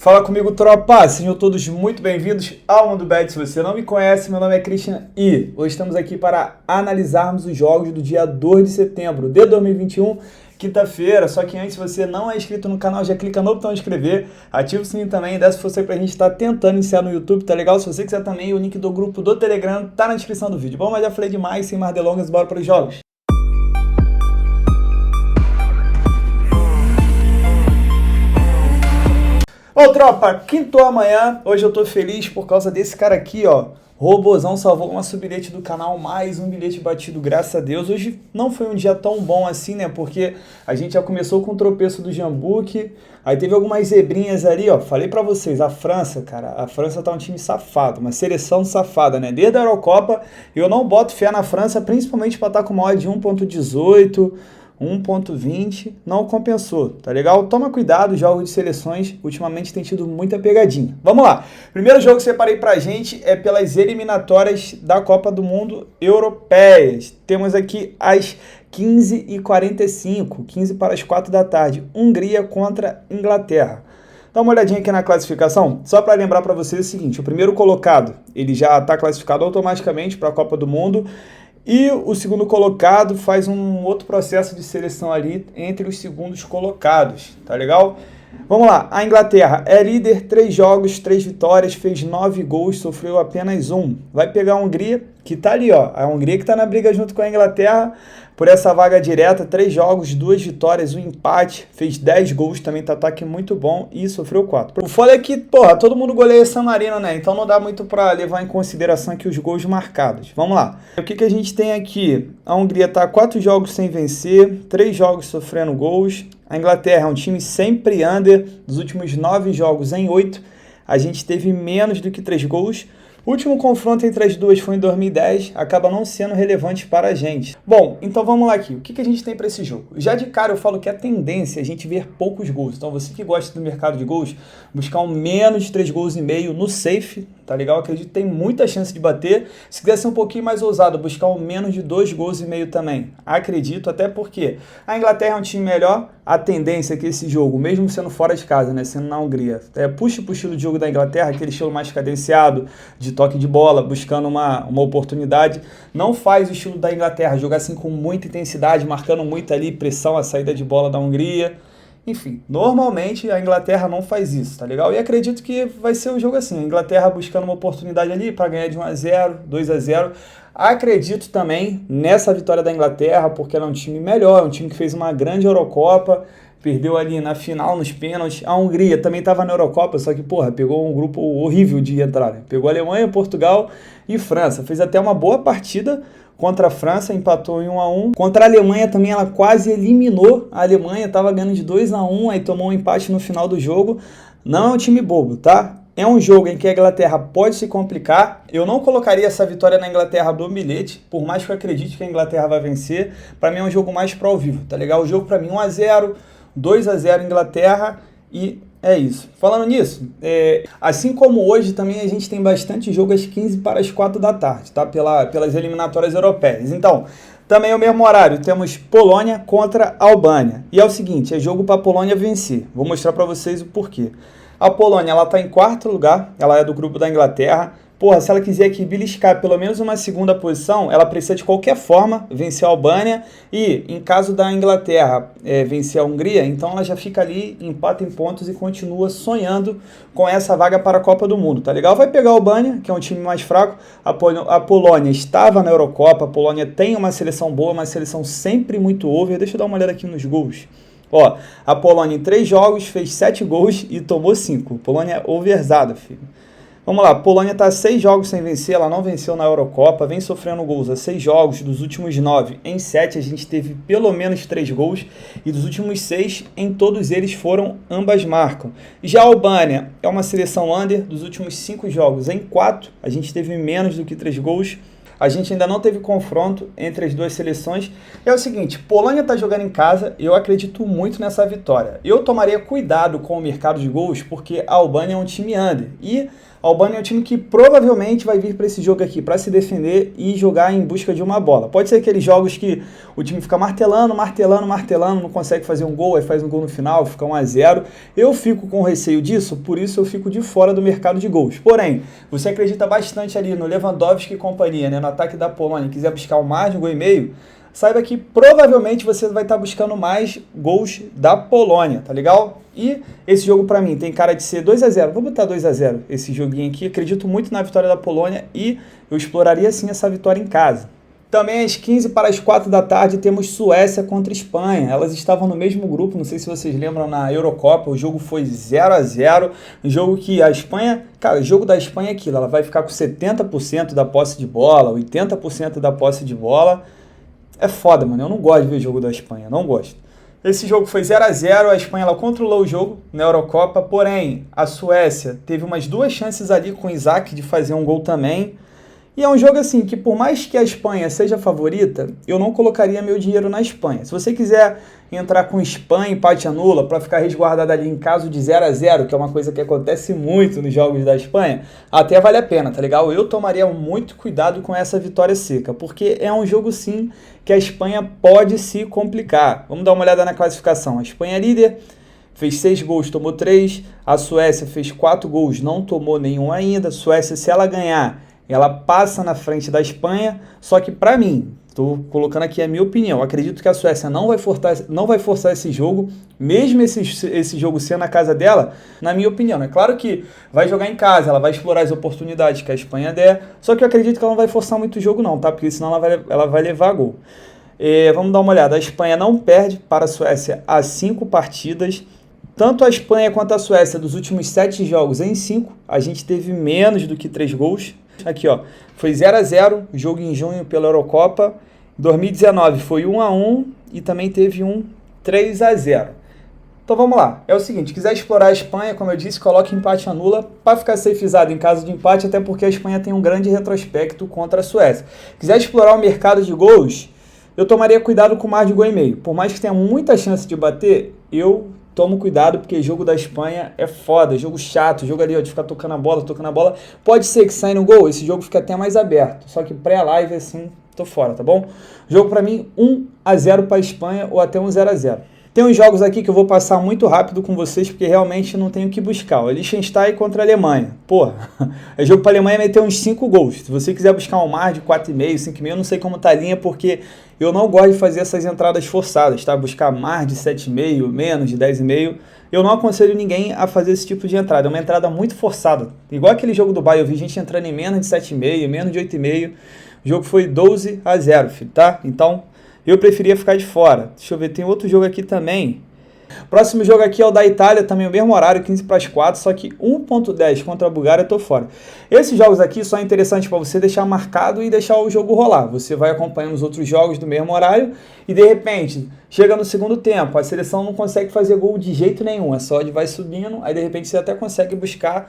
Fala comigo, tropa! Sejam todos muito bem-vindos ao Mundo Bet. Se você não me conhece, meu nome é Christian e hoje estamos aqui para analisarmos os jogos do dia 2 de setembro de 2021, quinta-feira. Só que antes, se você não é inscrito no canal, já clica no botão inscrever, ativa o sininho também, desce você pra gente estar tentando iniciar no YouTube, tá legal? Se você quiser também, o link do grupo do Telegram tá na descrição do vídeo. Bom, mas já falei demais, sem mais delongas, bora para os jogos. Ô tropa, quintou amanhã, hoje eu tô feliz por causa desse cara aqui, ó. Robozão salvou uma subbilhete do canal, mais um bilhete batido, graças a Deus. Hoje não foi um dia tão bom assim, né, porque a gente já começou com o tropeço do Jambuque, aí teve algumas zebrinhas ali, ó. Falei pra vocês, a França, cara, a França tá um time safado, uma seleção safada, né. Desde a Eurocopa, eu não boto fé na França, principalmente pra estar com uma odd de 1.18, 1.20, não compensou, tá legal? Toma cuidado, jogos de seleções ultimamente tem tido muita pegadinha. Vamos lá, primeiro jogo que separei pra gente é pelas eliminatórias da Copa do Mundo Europeias. Temos aqui às 15h45, 15 para as 4 da tarde, Hungria contra Inglaterra. Dá uma olhadinha aqui na classificação, só para lembrar para vocês o seguinte, o primeiro colocado, ele já está classificado automaticamente para a Copa do Mundo, e o segundo colocado faz um outro processo de seleção ali entre os segundos colocados, tá legal? Vamos lá, a Inglaterra é líder, 3 jogos, 3 vitórias, fez 9 gols, sofreu apenas 1. Vai pegar a Hungria, que tá ali, ó, a Hungria que tá na briga junto com a Inglaterra por essa vaga direta, 3 jogos, 2 vitórias, 1 empate, fez 10 gols, também tá ataque muito bom e sofreu 4. O foda é que, porra, todo mundo goleia San Marino, né? Então não dá muito pra levar em consideração aqui os gols marcados. Vamos lá. O que a gente tem aqui? A Hungria tá 4 jogos sem vencer, 3 jogos sofrendo gols. A Inglaterra é um time sempre under, dos últimos 9 jogos em 8, a gente teve menos do que 3 gols. O último confronto entre as duas foi em 2010, acaba não sendo relevante para a gente. Bom, então vamos lá aqui. O que a gente tem para esse jogo? Já de cara eu falo que a tendência é a gente ver poucos gols. Então você que gosta do mercado de gols, buscar um menos de 3 gols e meio no safe, tá legal? Acredito que tem muita chance de bater. Se quiser ser um pouquinho mais ousado, buscar um menos de 2 gols e meio também. Acredito, até porque a Inglaterra é um time melhor. A tendência é que esse jogo, mesmo sendo fora de casa, né, sendo na Hungria, puxa pro estilo de jogo da Inglaterra, aquele estilo mais cadenciado, de toque de bola, buscando uma oportunidade. Não faz o estilo da Inglaterra, jogar assim com muita intensidade, marcando muito ali, pressão, a saída de bola da Hungria. Enfim, normalmente a Inglaterra não faz isso, tá legal? E acredito que vai ser um jogo assim, a Inglaterra buscando uma oportunidade ali para ganhar de 1-0, 2-0. Acredito também nessa vitória da Inglaterra, porque ela é um time melhor, um time que fez uma grande Eurocopa, perdeu ali na final, nos pênaltis. A Hungria também estava na Eurocopa, só que, porra, pegou um grupo horrível de entrar, né? Pegou a Alemanha, Portugal e França. Fez até uma boa partida contra a França, empatou em 1-1. Contra a Alemanha também ela quase eliminou. A Alemanha estava ganhando de 2-1, aí tomou um empate no final do jogo. Não é um time bobo, tá? É um jogo em que a Inglaterra pode se complicar. Eu não colocaria essa vitória na Inglaterra do bilhete, por mais que eu acredite que a Inglaterra vai vencer. Para mim é um jogo mais pro ao vivo, tá legal? O jogo para mim 1-0, 2-0 Inglaterra e é isso. Falando nisso, assim como hoje também a gente tem bastante jogo às 15 para as 4 da tarde, tá? Pelas eliminatórias europeias. Então, também é o mesmo horário, temos Polônia contra Albânia. E é o seguinte, é jogo para a Polônia vencer. Vou mostrar para vocês o porquê. A Polônia, ela está em 4º lugar, ela é do grupo da Inglaterra. Porra, se ela quiser aqui beliscar pelo menos uma 2ª posição, ela precisa de qualquer forma vencer a Albânia e, em caso da Inglaterra vencer a Hungria, então ela já fica ali, empata em pontos e continua sonhando com essa vaga para a Copa do Mundo, tá legal? Vai pegar a Albânia, que é um time mais fraco, a Polônia estava na Eurocopa, a Polônia tem uma seleção boa, uma seleção sempre muito over. Deixa eu dar uma olhada aqui nos gols. Ó, a Polônia em 3 jogos fez 7 gols e tomou 5. Polônia overzada, filho. Vamos lá, a Polônia está a 6 jogos sem vencer, ela não venceu na Eurocopa, vem sofrendo gols a 6 jogos, dos últimos 9, em 7 a gente teve pelo menos 3 gols, e dos últimos 6, em todos eles foram ambas marcam. Já a Albânia é uma seleção under, dos últimos 5 jogos, em 4 a gente teve menos do que 3 gols. A gente ainda não teve confronto entre as duas seleções. É o seguinte, Polônia está jogando em casa, eu acredito muito nessa vitória. Eu tomaria cuidado com o mercado de gols, porque a Albânia é um time under. E a Albânia é um time que provavelmente vai vir para esse jogo aqui para se defender e jogar em busca de uma bola. Pode ser aqueles jogos que o time fica martelando, não consegue fazer um gol, aí faz um gol no final, fica 1-0. Eu fico com receio disso, por isso eu fico de fora do mercado de gols. Porém, você acredita bastante ali no Lewandowski e companhia, né, no ataque da Polônia, quiser buscar mais de 1,5 gol, saiba que provavelmente você vai estar buscando mais gols da Polônia, tá legal? E esse jogo pra mim tem cara de ser 2-0. Vou botar 2-0 esse joguinho aqui. Acredito muito na vitória da Polônia e eu exploraria sim essa vitória em casa. Também às 15 para as 4 da tarde temos Suécia contra Espanha. Elas estavam no mesmo grupo, não sei se vocês lembram, na Eurocopa. O jogo foi 0-0. Um jogo que a Espanha... Cara, o jogo da Espanha é aquilo. Ela vai ficar com 70% da posse de bola, 80% da posse de bola. É foda, mano. Eu não gosto de ver o jogo da Espanha. Não gosto. Esse jogo foi 0-0, a Espanha ela controlou o jogo na Eurocopa, porém a Suécia teve umas 2 chances ali com o Isaac de fazer um gol também. E é um jogo assim que por mais que a Espanha seja favorita, eu não colocaria meu dinheiro na Espanha. Se você quiser entrar com Espanha, empate anula, para ficar resguardado ali em caso de 0-0, que é uma coisa que acontece muito nos jogos da Espanha, até vale a pena, tá legal? Eu tomaria muito cuidado com essa vitória seca, porque é um jogo sim que a Espanha pode se complicar. Vamos dar uma olhada na classificação. A Espanha é líder, fez 6 gols, tomou 3. A Suécia fez 4 gols, não tomou nenhum ainda. A Suécia, se ela ganhar, ela passa na frente da Espanha, só que para mim, estou colocando aqui a minha opinião, acredito que a Suécia não vai forçar esse jogo, mesmo esse jogo sendo na casa dela, na minha opinião. É claro que vai jogar em casa, ela vai explorar as oportunidades que a Espanha der, só que eu acredito que ela não vai forçar muito o jogo não, tá? Porque senão ela vai levar gol. Vamos dar uma olhada, a Espanha não perde para a Suécia há 5 partidas, tanto a Espanha quanto a Suécia, dos últimos 7 jogos em 5, a gente teve menos do que 3 gols. Aqui, ó, foi 0-0, jogo em junho pela Eurocopa. 2019 foi 1-1 e também teve um 3-0. Então vamos lá, é o seguinte, quiser explorar a Espanha, como eu disse, coloque empate anula para ficar safezado em caso de empate, até porque a Espanha tem um grande retrospecto contra a Suécia. Quiser explorar o mercado de gols, eu tomaria cuidado com mais de 1,5 gol. Por mais que tenha muita chance de bater, eu tomo cuidado, porque jogo da Espanha é foda, jogo chato, jogo ali ó, de ficar tocando a bola. Pode ser que saia no gol, esse jogo fica até mais aberto, só que pré-live assim, tô fora, tá bom? Jogo pra mim 1-0 pra Espanha ou até 0-0. Tem uns jogos aqui que eu vou passar muito rápido com vocês, porque realmente não tenho o que buscar. O Liechtenstein contra a Alemanha. Pô, é jogo pra Alemanha meter uns 5 gols. Se você quiser buscar um mar de 4,5, 5,5, eu não sei como tá a linha, porque eu não gosto de fazer essas entradas forçadas, tá? Buscar mar de 7,5, menos de 10,5. Eu não aconselho ninguém a fazer esse tipo de entrada. É uma entrada muito forçada. Igual aquele jogo do Bayern, eu vi gente entrando em menos de 7,5, menos de 8,5. O jogo foi 12-0, filho, tá? Então, eu preferia ficar de fora. Deixa eu ver, tem outro jogo aqui também. Próximo jogo aqui é o da Itália, também o mesmo horário, 15 para as 4, só que 1.10 contra a Bulgária eu tô fora. Esses jogos aqui só é interessante para você deixar marcado e deixar o jogo rolar. Você vai acompanhando os outros jogos do mesmo horário e de repente, chega no segundo tempo, a seleção não consegue fazer gol de jeito nenhum, a odd vai subindo, aí de repente você até consegue buscar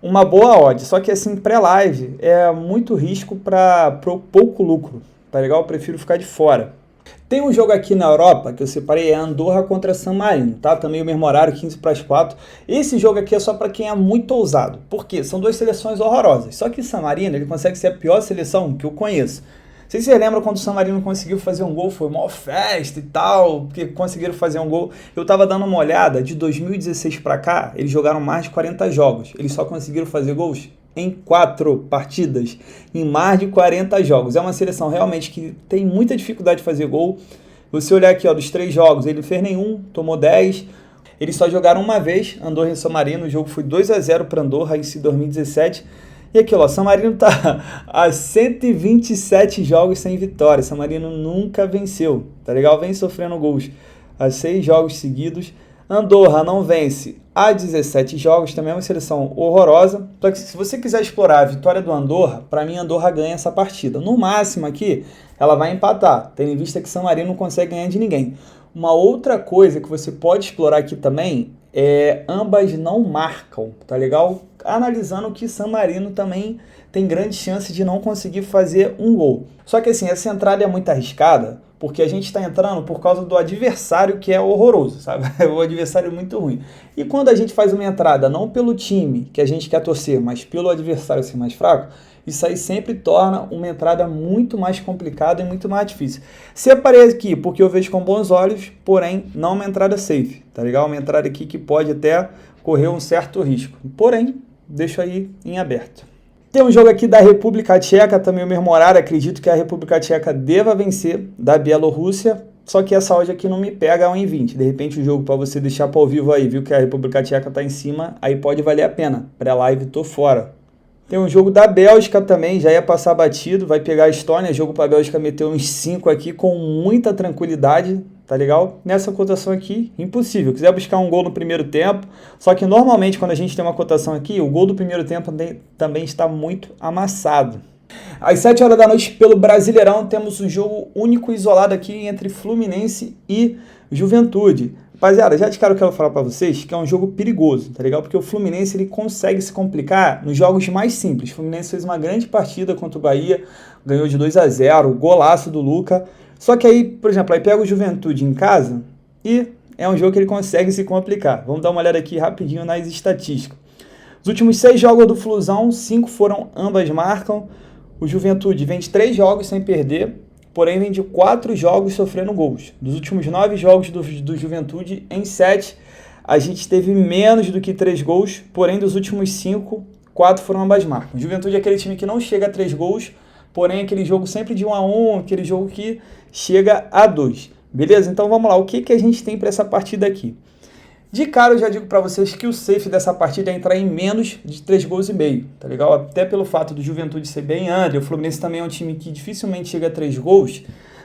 uma boa odd. Só que assim, pré-live é muito risco para pouco lucro, tá legal? Eu prefiro ficar de fora. Tem um jogo aqui na Europa que eu separei, é Andorra contra San Marino, tá? Também o mesmo horário, 15 para as 4. Esse jogo aqui é só para quem é muito ousado. Por quê? São 2 seleções horrorosas. Só que San Marino, ele consegue ser a pior seleção que eu conheço. Não sei se vocês lembram quando o San Marino conseguiu fazer um gol, foi uma festa e tal, porque conseguiram fazer um gol. Eu tava dando uma olhada, de 2016 para cá, eles jogaram mais de 40 jogos. Eles só conseguiram fazer gols em 4 partidas, em mais de 40 jogos. É uma seleção realmente que tem muita dificuldade de fazer gol. Você olhar aqui, ó, dos 3 jogos, ele não fez nenhum, tomou 10. Eles só jogaram uma vez, Andorra e San Marino. O jogo foi 2-0 para Andorra em 2017. E aqui, ó, San Marino tá a 127 jogos sem vitória. San Marino nunca venceu, tá legal? Vem sofrendo gols há 6 jogos seguidos. Andorra não vence há 17 jogos, também é uma seleção horrorosa. Só que se você quiser explorar a vitória do Andorra, para mim Andorra ganha essa partida. No máximo aqui, ela vai empatar, tendo em vista que San Marino não consegue ganhar de ninguém. Uma outra coisa que você pode explorar aqui também ambas não marcam, tá legal? Analisando que San Marino também tem grande chance de não conseguir fazer um gol. Só que assim, essa entrada é muito arriscada, porque a gente está entrando por causa do adversário que é horroroso, sabe? O adversário é muito ruim. E quando a gente faz uma entrada não pelo time que a gente quer torcer, mas pelo adversário ser mais fraco, isso aí sempre torna uma entrada muito mais complicada e muito mais difícil. Separei aqui porque eu vejo com bons olhos, porém não uma entrada safe, tá legal? Uma entrada aqui que pode até correr um certo risco. Porém, deixo aí em aberto. Tem um jogo aqui da República Tcheca, também o mesmo horário, acredito que a República Tcheca deva vencer da Bielorrússia, só que essa odd aqui não me pega a 1,20. De repente o jogo para você deixar para ao vivo aí, viu que a República Tcheca tá em cima, aí pode valer a pena. Pré-live tô fora. Tem um jogo da Bélgica também, já ia passar batido, vai pegar a Estônia, jogo para a Bélgica meter uns 5 aqui com muita tranquilidade, tá legal? Nessa cotação aqui, impossível. Quiser buscar um gol no primeiro tempo, só que normalmente quando a gente tem uma cotação aqui, o gol do primeiro tempo também está muito amassado. Às 7 horas da noite, pelo Brasileirão, temos um jogo único e isolado aqui entre Fluminense e Juventude. Rapaziada, já de cara eu quero falar pra vocês que é um jogo perigoso, tá legal? Porque o Fluminense ele consegue se complicar nos jogos mais simples. O Fluminense fez uma grande partida contra o Bahia, ganhou de 2-0, golaço do Luca. Só que aí, por exemplo, aí pega o Juventude em casa e é um jogo que ele consegue se complicar. Vamos dar uma olhada aqui rapidinho nas estatísticas. Os últimos 6 jogos do Flusão, 5 foram ambas marcam. O Juventude vem de 3 jogos sem perder, porém vem de 4 jogos sofrendo gols. Dos últimos 9 jogos do Juventude, em 7, a gente teve menos do que 3 gols, porém dos últimos 5, 4 foram ambas marcas. O Juventude é aquele time que não chega a 3 gols, porém aquele jogo sempre de 1-1, aquele jogo que chega a 2. Beleza? Então vamos lá, o que a gente tem para essa partida aqui? De cara eu já digo para vocês que o safe dessa partida é entrar em menos de 3 gols e meio, tá legal? Até pelo fato do Juventude ser bem under, o Fluminense também é um time que dificilmente chega a 3 gols,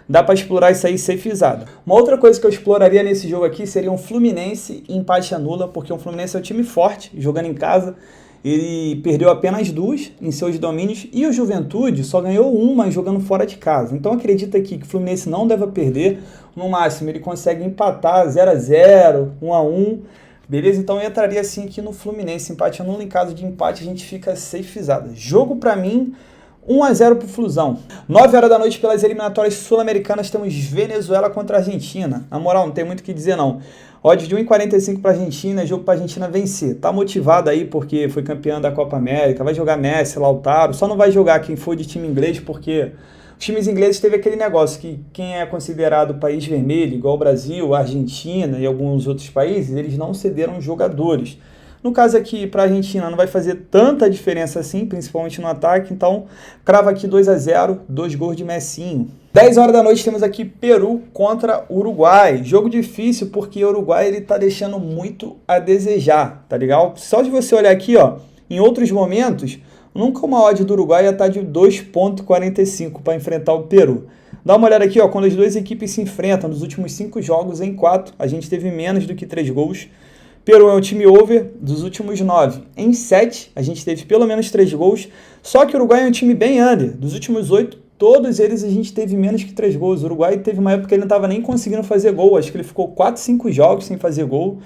dá para explorar isso aí safezado. Uma outra coisa que eu exploraria nesse jogo aqui seria um Fluminense em empate anula, porque o Fluminense é um time forte, jogando em casa, ele perdeu apenas 2 em seus domínios e o Juventude só ganhou 1 jogando fora de casa. Então acredita aqui que o Fluminense não deve perder, no máximo ele consegue empatar 0-0, 1-1, beleza? Então eu entraria assim aqui no Fluminense, empate anula. Em caso de empate a gente fica safezado. Jogo para mim 1-0 pro Flusão. 9 horas da noite pelas eliminatórias sul-americanas temos Venezuela contra a Argentina. Na moral, não tem muito o que dizer não. Odd de 1,45 para a Argentina, jogo para a Argentina vencer. Tá motivado aí porque foi campeã da Copa América, vai jogar Messi, Lautaro, só não vai jogar quem for de time inglês porque os times ingleses teve aquele negócio que quem é considerado país vermelho, igual o Brasil, a Argentina e alguns outros países, eles não cederam jogadores. No caso aqui, para a Argentina, não vai fazer tanta diferença assim, principalmente no ataque, então crava aqui 2-0, 2 gols de Messinho. 10 horas da noite temos aqui Peru contra Uruguai. Jogo difícil porque o Uruguai ele tá deixando muito a desejar, tá legal? Só de você olhar aqui, ó, em outros momentos, nunca uma odd do Uruguai ia estar de 2,45 para enfrentar o Peru. Dá uma olhada aqui, ó, quando as duas equipes se enfrentam, nos últimos 5 jogos, em 4, a gente teve menos do que 3 gols. Peru é um time over, dos últimos 9 em 7, a gente teve pelo menos 3 gols, só que o Uruguai é um time bem under, dos últimos 8, todos eles a gente teve menos que 3 gols. O Uruguai teve uma época que ele não estava nem conseguindo fazer gol, acho que ele ficou 4, 5 jogos sem fazer gol,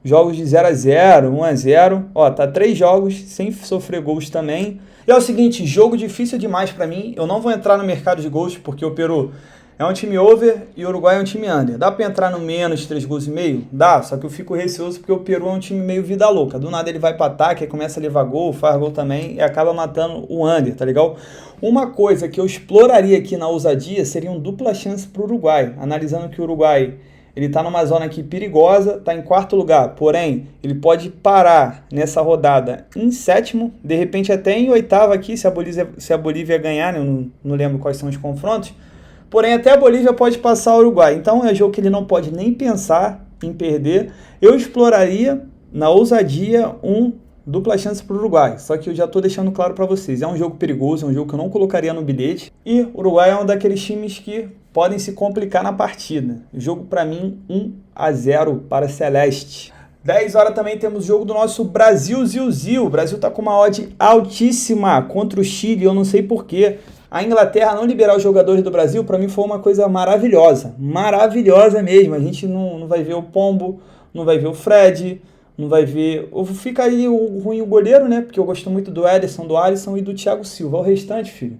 jogos de 0-0, 1-0, ó, tá 3 jogos sem sofrer gols também. E é o seguinte, jogo difícil demais para mim, eu não vou entrar no mercado de gols, porque o Peru é um time over e o Uruguai é um time under. Dá para entrar no menos 3 gols e meio? Dá, só que eu fico receoso porque o Peru é um time meio vida louca. Do nada ele vai para ataque, aí começa a levar gol, faz gol também e acaba matando o under, tá legal? Uma coisa que eu exploraria aqui na ousadia seria um dupla chance para o Uruguai, analisando que o Uruguai ele tá numa zona aqui perigosa, tá em 4º lugar, porém ele pode parar nessa rodada em 7º, de repente até em 8º aqui, se a Bolívia ganhar, né? Eu não lembro quais são os confrontos. Porém, até a Bolívia pode passar o Uruguai. Então, é um jogo que ele não pode nem pensar em perder. Eu exploraria, na ousadia, um dupla chance para o Uruguai. Só que eu já estou deixando claro para vocês. É um jogo perigoso, é um jogo que eu não colocaria no bilhete. E o Uruguai é um daqueles times que podem se complicar na partida. O jogo, para mim, 1-0 para Celeste. 10 horas também temos o jogo do nosso Brasil-Zil-Zil. O Brasil está com uma odd altíssima contra o Chile, eu não sei porquê. A Inglaterra não liberar os jogadores do Brasil, para mim foi uma coisa maravilhosa. Maravilhosa mesmo. A gente não vai ver o Pombo, não vai ver o Fred, não vai ver... Fica aí o ruim o goleiro, né? Porque eu gosto muito do Ederson, do Alisson e do Thiago Silva. O restante, filho,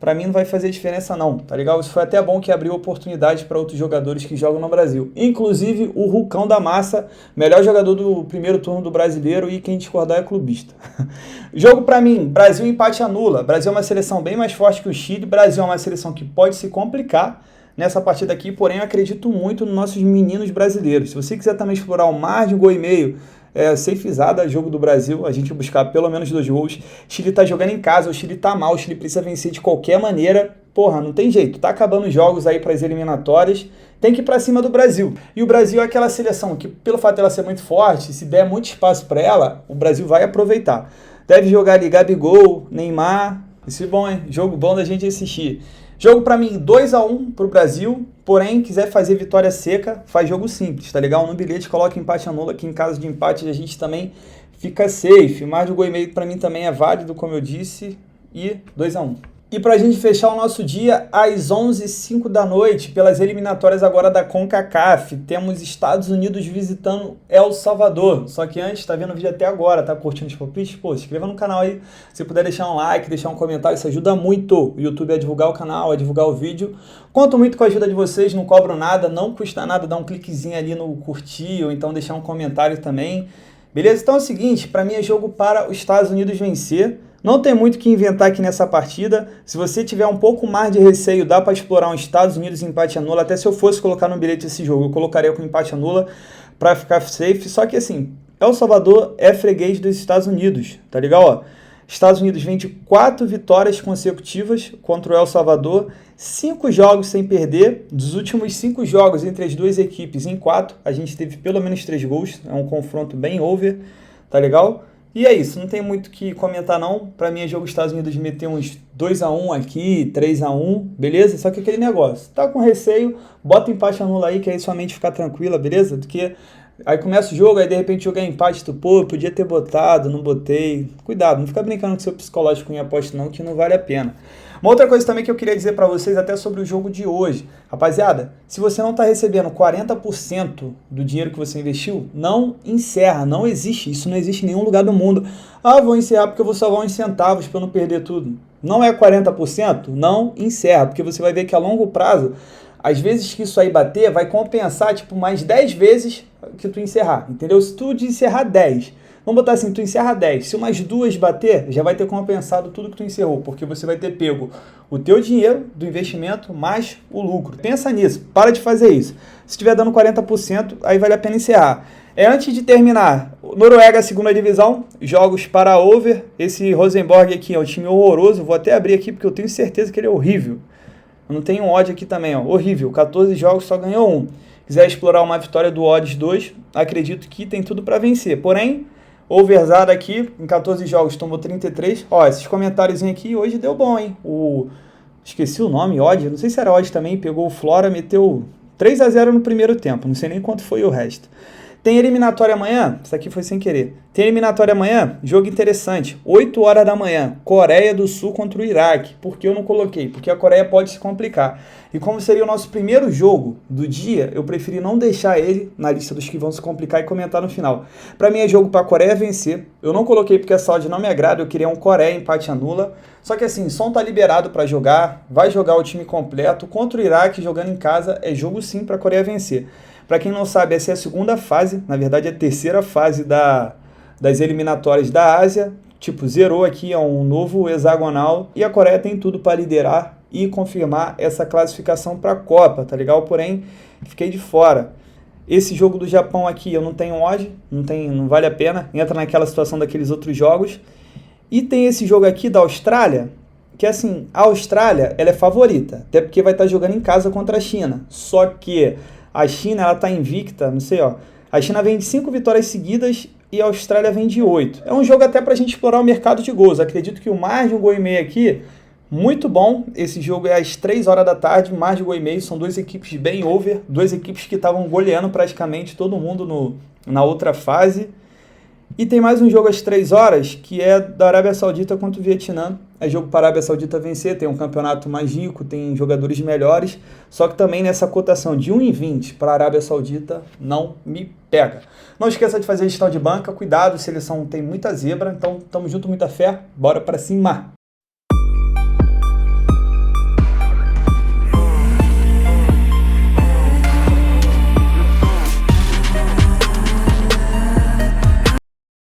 pra mim não vai fazer diferença não, tá legal? Isso foi até bom que abriu oportunidade para outros jogadores que jogam no Brasil. Inclusive o Rucão da Massa, melhor jogador do primeiro turno do Brasileiro, e quem discordar é clubista. Jogo pra mim, Brasil empate anula. Brasil é uma seleção bem mais forte que o Chile. Brasil é uma seleção que pode se complicar nessa partida aqui, porém eu acredito muito nos nossos meninos brasileiros. Se você quiser também explorar o mar de gol e meio, safezada jogo do Brasil, a gente buscar pelo menos 2 gols. Chile tá jogando em casa, o Chile tá mal, o Chile precisa vencer de qualquer maneira. Porra, não tem jeito, tá acabando os jogos aí para as eliminatórias, tem que ir pra cima do Brasil. E o Brasil é aquela seleção que, pelo fato dela ser muito forte, se der muito espaço para ela, o Brasil vai aproveitar. Deve jogar ali Gabigol, Neymar, isso é bom, hein? Jogo bom da gente assistir. Jogo pra mim 2-1 pro Brasil, porém quiser fazer vitória seca, faz jogo simples, tá legal? No bilhete coloca empate anula, que em caso de empate a gente também fica safe. Mais de 1,5 pra mim também é válido, como eu disse, e 2-1. E pra gente fechar o nosso dia, às 11h05 da noite, pelas eliminatórias agora da CONCACAF, temos Estados Unidos visitando El Salvador. Só que antes, tá vendo o vídeo até agora, tá curtindo os palpites? Pô, se inscreva no canal aí, se puder deixar um like, deixar um comentário, isso ajuda muito o YouTube a divulgar o canal, a divulgar o vídeo. Conto muito com a ajuda de vocês, não cobro nada, não custa nada dar um cliquezinho ali no curtir, ou então deixar um comentário também. Beleza? Então é o seguinte, pra mim é jogo para os Estados Unidos vencer. Não tem muito o que inventar aqui nessa partida. Se você tiver um pouco mais de receio, dá para explorar um Estados Unidos empate anula. Até se eu fosse colocar no bilhete esse jogo, eu colocaria com empate anula para ficar safe. Só que assim, El Salvador é freguês dos Estados Unidos, tá legal? Ó, Estados Unidos vem de 4 vitórias consecutivas contra o El Salvador, 5 jogos sem perder. Dos últimos 5 jogos entre as duas equipes, em 4, a gente teve pelo menos 3 gols. É um confronto bem over, tá legal? E é isso, não tem muito o que comentar não. Pra mim é jogo Estados Unidos meter uns 2-1 aqui, 3-1, beleza? Só que aquele negócio, tá com receio, bota empate anula aí, que aí sua mente fica tranquila, beleza? Do que aí começa o jogo, aí de repente jogar empate, tu, pô, podia ter botado, não botei. Cuidado, não fica brincando com seu psicológico em aposta não, que não vale a pena. Uma outra coisa também que eu queria dizer pra vocês até sobre o jogo de hoje. Rapaziada, se você não tá recebendo 40% do dinheiro que você investiu, não encerra, não existe. Isso não existe em nenhum lugar do mundo. Ah, vou encerrar porque eu vou salvar uns centavos pra não perder tudo. Não é 40%? Não encerra, porque você vai ver que a longo prazo, às vezes que isso aí bater, vai compensar tipo mais 10 vezes que tu encerrar, entendeu? Se tu de encerrar 10, vamos botar assim, tu encerra 10, se umas 2 bater, já vai ter compensado tudo que tu encerrou, porque você vai ter pego o teu dinheiro do investimento mais o lucro. Pensa nisso, para de fazer isso. Se estiver dando 40%, aí vale a pena encerrar. Antes de terminar, Noruega, segunda divisão, jogos para over. Esse Rosenborg aqui é um time horroroso, vou até abrir aqui porque eu tenho certeza que ele é horrível. Eu não tenho um odd aqui também, ó, horrível, 14 jogos só ganhou 1. Quiser explorar uma vitória do odds 2, acredito que tem tudo para vencer. Porém, overzado aqui, em 14 jogos tomou 33. Ó, esses comentários aqui hoje deu bom, hein? Esqueci o nome, odd, não sei se era odd também, pegou o Flora, meteu 3-0 no primeiro tempo, não sei nem quanto foi o resto. Tem eliminatória amanhã, isso aqui foi sem querer. Tem eliminatória amanhã, jogo interessante, 8 horas da manhã, Coreia do Sul contra o Iraque. Por que eu não coloquei? Porque a Coreia pode se complicar. E como seria o nosso primeiro jogo do dia, eu preferi não deixar ele na lista dos que vão se complicar e comentar no final. Pra mim é jogo pra Coreia vencer. Eu não coloquei porque essa odd não me agrada, eu queria um Coreia empate anula. Só que assim, som tá liberado pra jogar, vai jogar o time completo. Contra o Iraque, jogando em casa, é jogo sim pra Coreia vencer. Para quem não sabe, essa é a segunda fase, na verdade é a terceira fase das eliminatórias da Ásia. Tipo, zerou aqui, é um novo hexagonal e a Coreia tem tudo para liderar e confirmar essa classificação para a Copa, tá legal? Porém, fiquei de fora. Esse jogo do Japão aqui eu não tenho odd, não vale a pena, entra naquela situação daqueles outros jogos. E tem esse jogo aqui da Austrália, que assim, a Austrália ela é favorita, até porque vai estar jogando em casa contra a China. Só que a China, ela tá invicta, não sei, ó. A China vem de 5 vitórias seguidas e a Austrália vem de 8. É um jogo até pra gente explorar o mercado de gols. Acredito que o mais de 1,5 gol aqui, muito bom. Esse jogo é às 3 horas da tarde, mais de 1,5 gol. São duas equipes bem over, duas equipes que estavam goleando praticamente todo mundo na outra fase. E tem mais um jogo às 3 horas, que é da Arábia Saudita contra o Vietnã. é jogo para a Arábia Saudita vencer, tem um campeonato mais rico, tem jogadores melhores, só que também nessa cotação de 1,20 para a Arábia Saudita não me pega. Não esqueça de fazer gestão de banca, cuidado, seleção tem muita zebra, então tamo junto, muita fé, bora para cima!